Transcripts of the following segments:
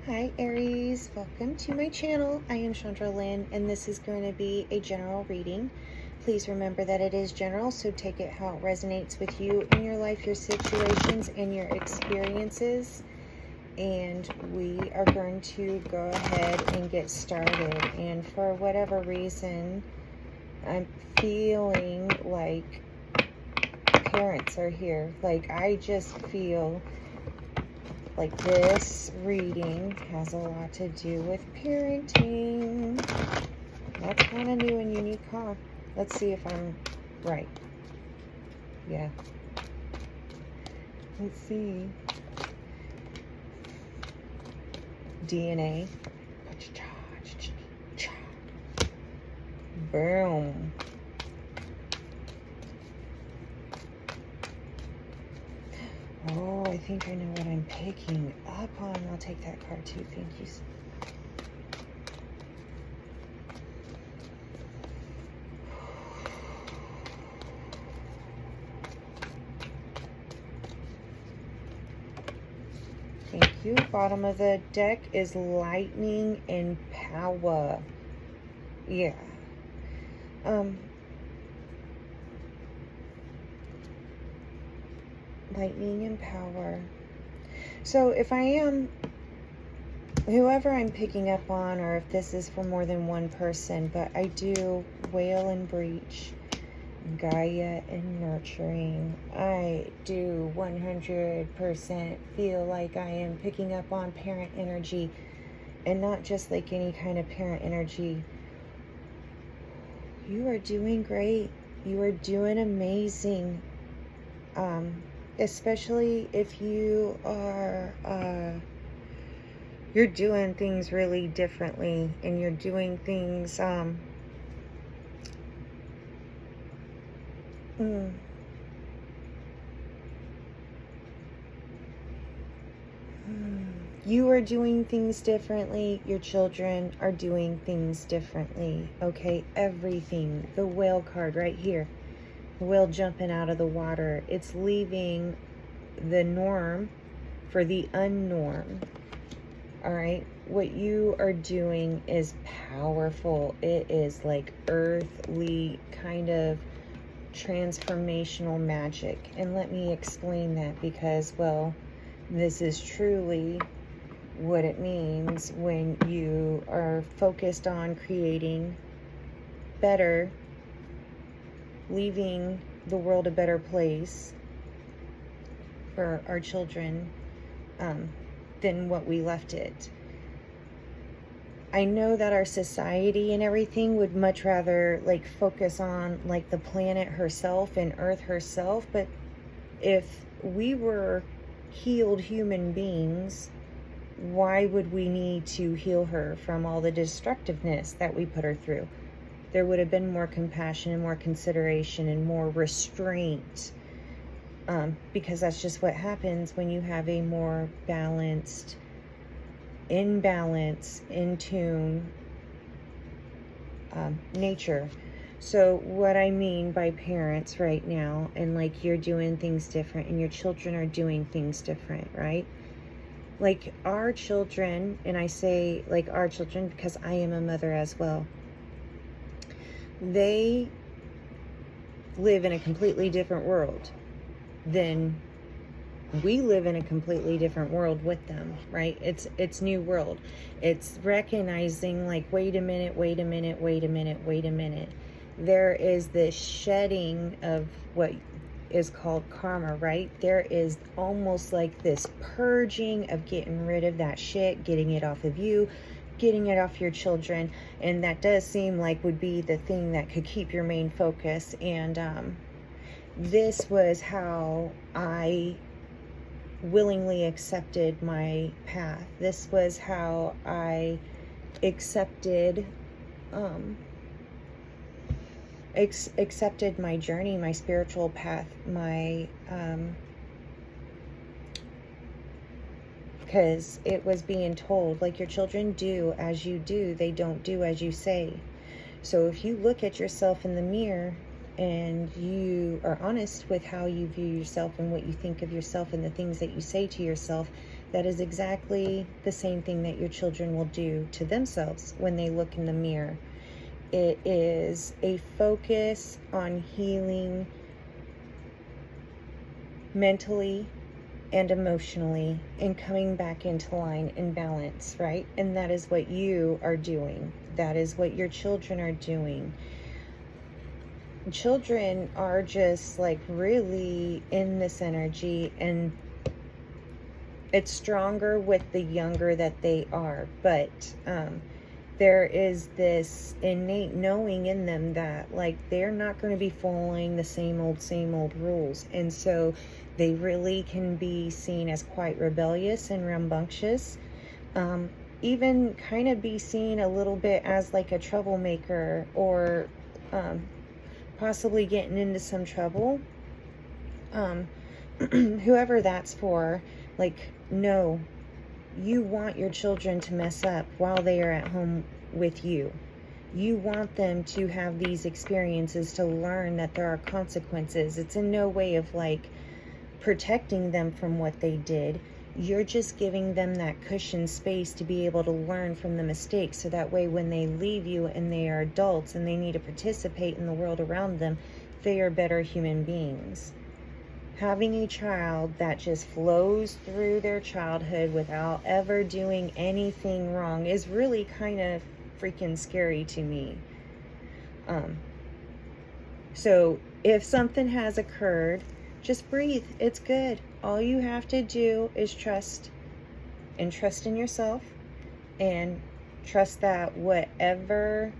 Hi Aries, welcome to my channel. I am Shandra Lynn and this is going to be a general reading. Please remember that it is general, so take it how it resonates with you in your life, your situations, and your experiences. And we are going to go ahead and get started. And for whatever reason, I'm feeling like parents are here. Like I just feel like this reading has a lot to do with parenting. That's kind of new and unique, huh? Let's see if I'm right. Yeah. Let's see. DNA. Boom. Oh, I think I know what I'm picking up on. I'll take that card too. Thank you. Thank you. Bottom of the deck is lightning and power. Yeah. Lightning and power. So if I am, whoever I'm picking up on, or if this is for more than one person, but I do whale and breach, Gaia and nurturing. I do 100% feel like I am picking up on parent energy, and not just like any kind of parent energy. You are doing great. You are doing amazing. Especially if you are, you're doing things really differently, and you're doing things, you are doing things differently. Your children are doing things differently. Okay, everything. The whale card right here. The whale jumping out of the water. It's leaving the norm for the unnorm. All right, what you are doing is powerful. It is like earthly kind of transformational magic. And let me explain that, because, well, this is truly what it means when you are focused on creating better, leaving the world a better place for our children than what we left it. I know that our society and everything would much rather like focus on like the planet herself and Earth herself, but if we were healed human beings, why would we need to heal her from all the destructiveness that we put her through? There would have been more compassion and more consideration and more restraint, because that's just what happens when you have a more balanced, in balance, in tune nature. So what I mean by parents right now, and like you're doing things different and your children are doing things different, right? Like our children, and I say like our children because I am a mother as well, they live in a completely different world than we live in. A completely different world with them, right? It's new world. It's recognizing like, wait a minute, wait a minute, wait a minute, wait a minute. There is this shedding of what is called karma, right? There is almost like this purging of getting rid of that shit, getting it off of you, getting it off your children. And that does seem like would be the thing that could keep your main focus. And this was how I willingly accepted my path. This was how I accepted accepted my journey, my spiritual path, my because it was being told like, your children do as you do, they don't do as you say. So if you look at yourself in the mirror and you are honest with how you view yourself and what you think of yourself and the things that you say to yourself, That is exactly the same thing that your children will do to themselves when they look in the mirror. It is a focus on healing mentally and emotionally and coming back into line and balance, right? And that is what you are doing. That is what your children are doing. Children are just like really in this energy, and it's stronger with the younger that they are, but there is this innate knowing in them that like they're not going to be following the same old rules, and so they really can be seen as quite rebellious and rambunctious, even kind of be seen a little bit as like a troublemaker, or possibly getting into some trouble. Whoever that's for, like, no, you want your children to mess up while they are at home with you. You want them to have these experiences to learn that there are consequences. It's in no way of like protecting them from what they did. You're just giving them that cushion space to be able to learn from the mistakes, so that way when they leave you and they are adults and they need to participate in the world around them, they are better human beings. Having a child that just flows through their childhood without ever doing anything wrong is really kind of freaking scary to me. So if something has occurred, just breathe. It's good. All you have to do is trust, and trust in yourself, and trust that whatever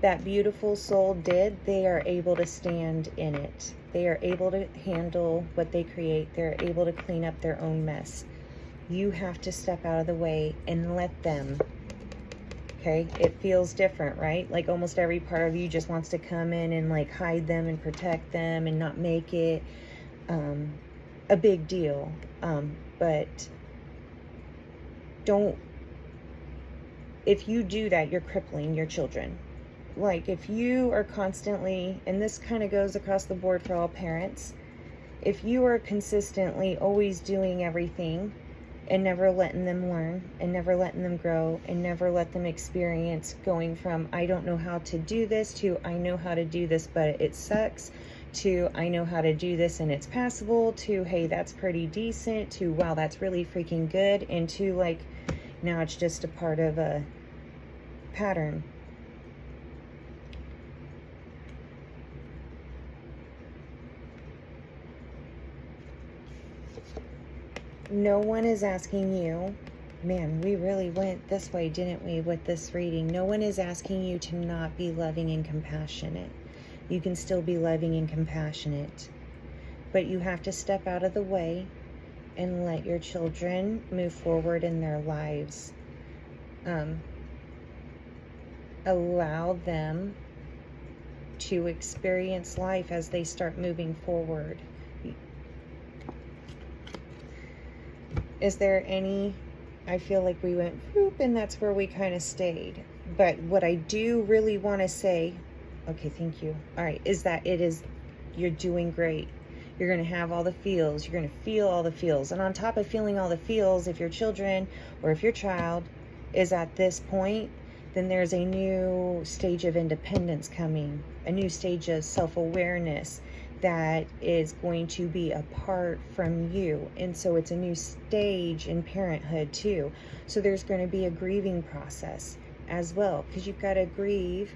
that beautiful soul did, they are able to stand in it. They are able to handle what they create. They're able to clean up their own mess. You have to step out of the way and let them. Okay, it feels different, right? Like almost every part of you just wants to come in and like hide them and protect them and not make it a big deal. But don't, if you do that, you're crippling your children. Like if you are constantly, and this kind of goes across the board for all parents, if you are consistently always doing everything and never letting them learn and never letting them grow and never let them experience going from I don't know how to do this to I know how to do this but it sucks, to I know how to do this and it's passable, to hey that's pretty decent, to wow that's really freaking good, and to like now it's just a part of a pattern. No one is asking you, man, we really went this way, didn't we, with this reading? No one is asking you to not be loving and compassionate. You can still be loving and compassionate, but you have to step out of the way and let your children move forward in their lives. Allow them to experience life as they start moving forward. Is there any, I feel like we went whoop and that's where we kind of stayed. But what I do really want to say, okay, thank you. All right, is that you're doing great. You're going to have all the feels. You're going to feel all the feels. And on top of feeling all the feels, if your children or if your child is at this point, then there's a new stage of independence coming, a new stage of self-awareness that is going to be apart from you. And so it's a new stage in parenthood too. So there's going to be a grieving process as well, because you've got to grieve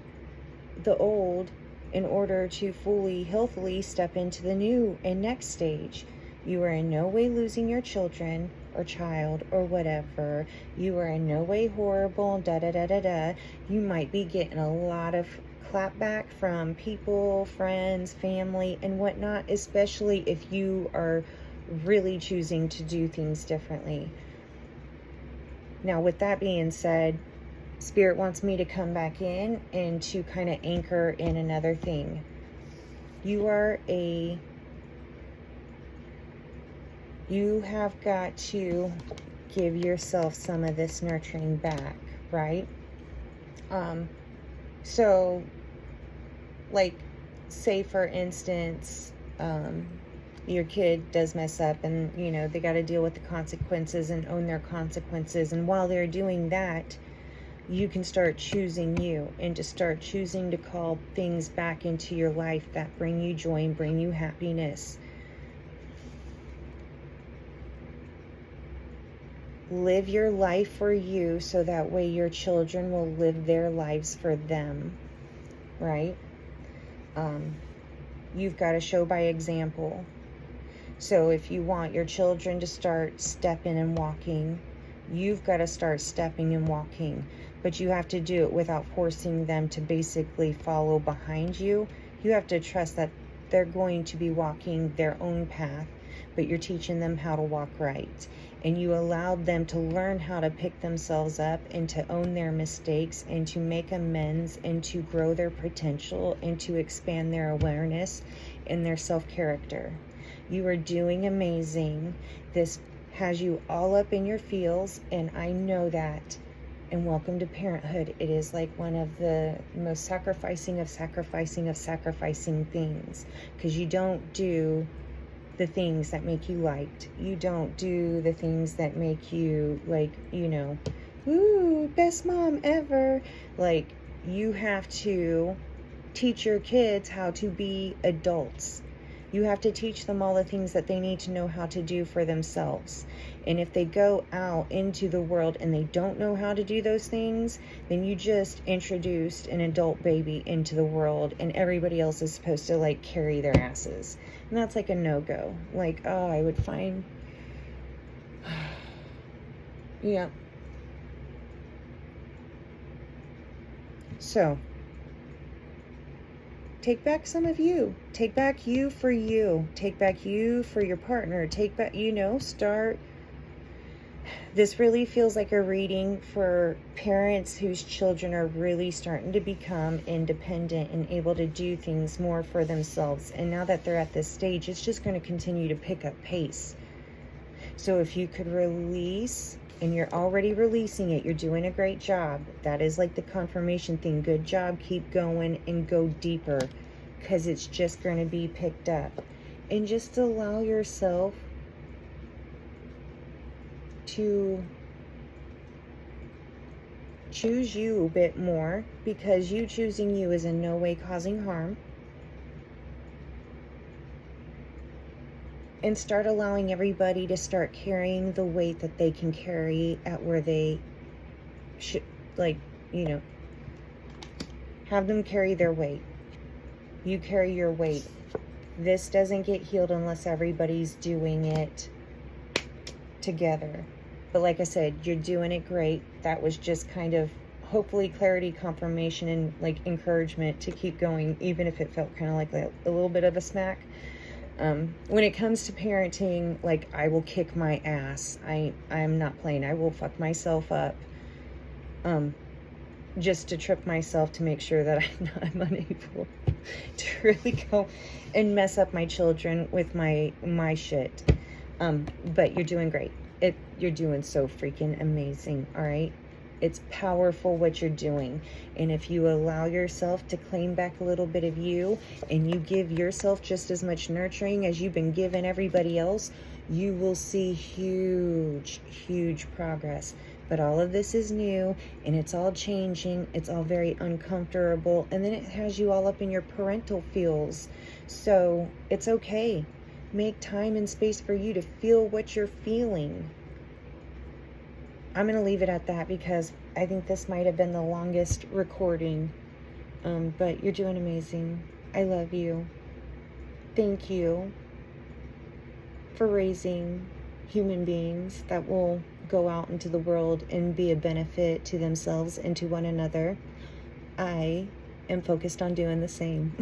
the old in order to fully, healthily step into the new and next stage. You are in no way losing your children or child or whatever. You are in no way horrible, You might be getting a lot of clapback from people, friends, family, and whatnot, especially if you are really choosing to do things differently. Now, with that being said, Spirit wants me to come back in and to kind of anchor in another thing. You have got to give yourself some of this nurturing back, right? So, like, say for instance, your kid does mess up, and you know they got to deal with the consequences and own their consequences. And while they're doing that, you can start choosing you, and to start choosing to call things back into your life that bring you joy and bring you happiness. Live your life for you, so that way your children will live their lives for them, right? You've got to show by example. So if you want your children to start stepping and walking, you've got to start stepping and walking. But you have to do it without forcing them to basically follow behind you. You have to trust that they're going to be walking their own path, but you're teaching them how to walk right. And you allowed them to learn how to pick themselves up and to own their mistakes and to make amends and to grow their potential and to expand their awareness and their self-character. You are doing amazing. This has you all up in your feels, and I know that. And welcome to parenthood. It is like one of the most sacrificing things, because you don't do the things that make you liked. You don't do the things that make you, like, you know, ooh, best mom ever. Like, you have to teach your kids how to be adults. You have to teach them all the things that they need to know how to do for themselves. And if they go out into the world and they don't know how to do those things, then you just introduced an adult baby into the world, and everybody else is supposed to, like, carry their asses. And that's like a no-go. Like, oh, I would find... yeah. So, take back some of you. Take back you for you. Take back you for your partner. Take back, you know, start... This really feels like a reading for parents whose children are really starting to become independent and able to do things more for themselves. And now that they're at this stage, it's just going to continue to pick up pace. So if you could release, and you're already releasing it, you're doing a great job. That is like the confirmation thing. Good job. Keep going and go deeper, because it's just going to be picked up. And just allow yourself to choose you a bit more, because you choosing you is in no way causing harm. And start allowing everybody to start carrying the weight that they can carry at where they should, like, you know, have them carry their weight. You carry your weight. This doesn't get healed unless everybody's doing it together. But like I said, you're doing it great. That was just kind of hopefully clarity, confirmation, and like encouragement to keep going, even if it felt kind of like a little bit of a smack. When it comes to parenting, like, I will kick my ass. I'm not playing. I will fuck myself up, just to trip myself to make sure that I'm unable to really go and mess up my children with my shit. But you're doing great. You're doing so freaking amazing, all right? It's powerful what you're doing. And if you allow yourself to claim back a little bit of you, and you give yourself just as much nurturing as you've been giving everybody else, you will see huge, huge progress. But all of this is new, and it's all changing. It's all very uncomfortable. And then it has you all up in your parental feels. So it's okay. Make time and space for you to feel what you're feeling. I'm going to leave it at that, because I think this might have been the longest recording. But you're doing amazing. I love you. Thank you for raising human beings that will go out into the world and be a benefit to themselves and to one another. I am focused on doing the same.